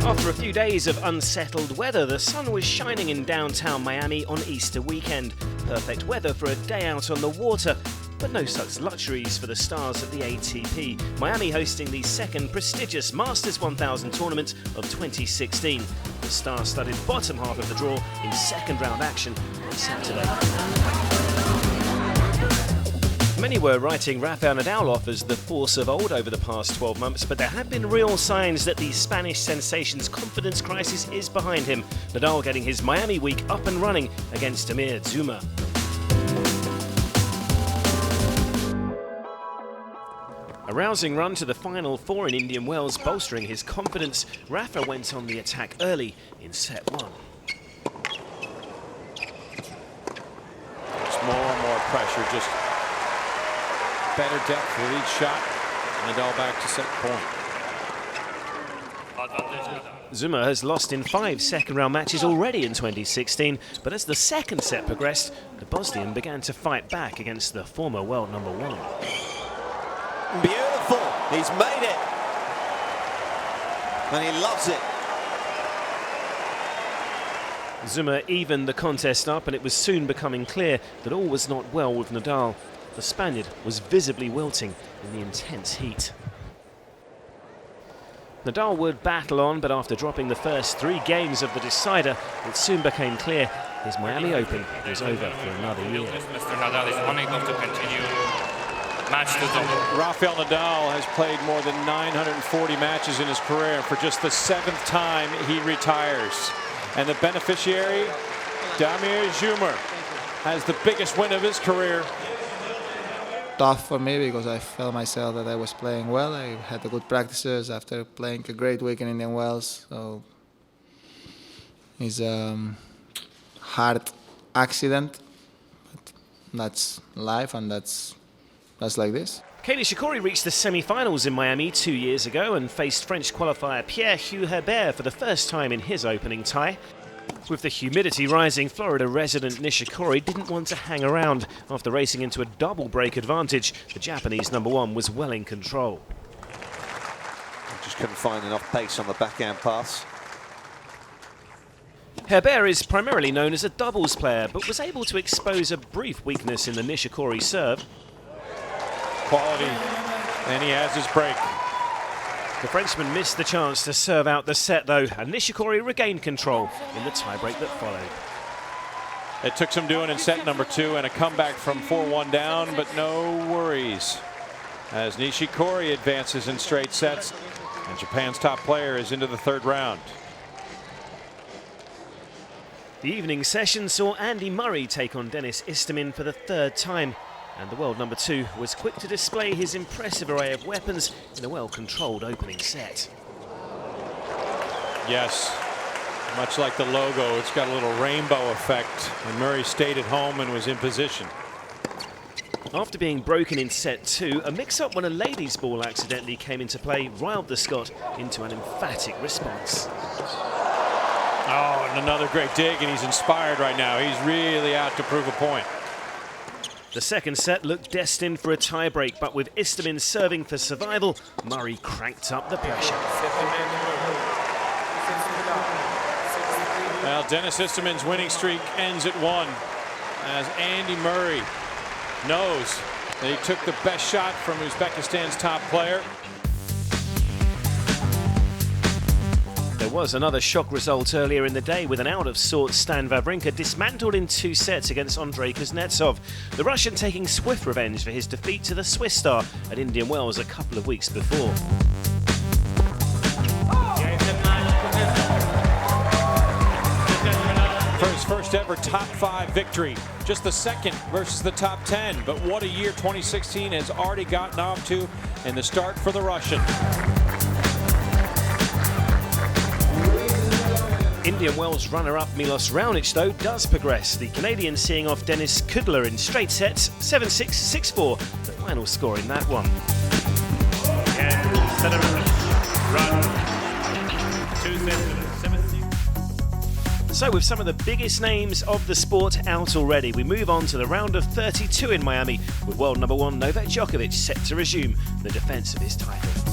After a few days of unsettled weather, the sun was shining in downtown Miami on Easter weekend. Perfect weather for a day out on the water, but no such luxuries for the stars of the ATP. Miami hosting the second prestigious Masters 1000 tournament of 2016. The star-studded bottom half of the draw in second round action on Saturday. Many were writing Rafael Nadal off as the force of old over the past 12 months, but there have been real signs that the Spanish sensation's confidence crisis is behind him. Nadal getting his Miami week up and running against Amir Zuma. A rousing run to the Final Four in Indian Wells bolstering his confidence. Rafa went on the attack early in set one. It's more and more pressure, just better depth with each shot. Nadal back to set point. Zuma has lost in 5 second-round matches already in 2016, but as the second set progressed, the Bosnian began to fight back against the former world number one. Beautiful, he's made it, and he loves it. Zuma evened the contest up, and it was soon becoming clear that all was not well with Nadal. The Spaniard was visibly wilting in the intense heat. Nadal would battle on, but after dropping the first 3 games of the decider, it soon became clear his Miami Open was over for another year. Mr. Nadal is unable to continue match to double. Rafael Nadal has played more than 940 matches in his career. For just the 7th time, he retires. And the beneficiary, Amir Zuma, has the biggest win of his career. Tough for me because I felt myself that I was playing well. I had the good practices after playing a great week in Indian Wells. So it's a hard accident. But that's life, and that's like this. Kaylee Shikori reached the semi-finals in Miami 2 years ago and faced French qualifier Pierre-Hugh Herbert for the first time in his opening tie. With the humidity rising, Florida resident Nishikori didn't want to hang around. After racing into a double break advantage, the Japanese number one was well in control. Just couldn't find enough pace on the backhand pass. Herbert is primarily known as a doubles player, but was able to expose a brief weakness in the Nishikori serve. Quality, and he has his break. The Frenchman missed the chance to serve out the set though, and Nishikori regained control in the tiebreak that followed. It took some doing in set number 2 and a comeback from 4-1 down, but no worries as Nishikori advances in straight sets, and Japan's top player is into the 3rd round. The evening session saw Andy Murray take on Dennis Istomin for the 3rd time. And the world number 2 was quick to display his impressive array of weapons in a well-controlled opening set. Yes, much like the logo, it's got a little rainbow effect, and Murray stayed at home and was in position. After being broken in set 2, a mix-up when a ladies' ball accidentally came into play riled the Scot into an emphatic response. Oh, and another great dig, and he's inspired right now. He's really out to prove a point. The second set looked destined for a tiebreak, but with Istomin serving for survival, Murray cranked up the pressure. Well, Dennis Istomin's winning streak ends at 1, as Andy Murray knows that he took the best shot from Uzbekistan's top player. There was another shock result earlier in the day with an out-of-sorts Stan Wawrinka dismantled in 2 sets against Andrei Kuznetsov. The Russian taking swift revenge for his defeat to the Swiss star at Indian Wells a couple of weeks before. For his first ever top 5 victory, just the 2nd versus the top 10. But what a year 2016 has already gotten off to, and the start for the Russian. Indian Wells runner-up Milos Raonic, though, does progress. The Canadian seeing off Denis Kudla in straight sets, 7-6, 6-4, the final score in that one. So with some of the biggest names of the sport out already, we move on to the round of 32 in Miami, with world number 1 Novak Djokovic set to resume the defence of his title.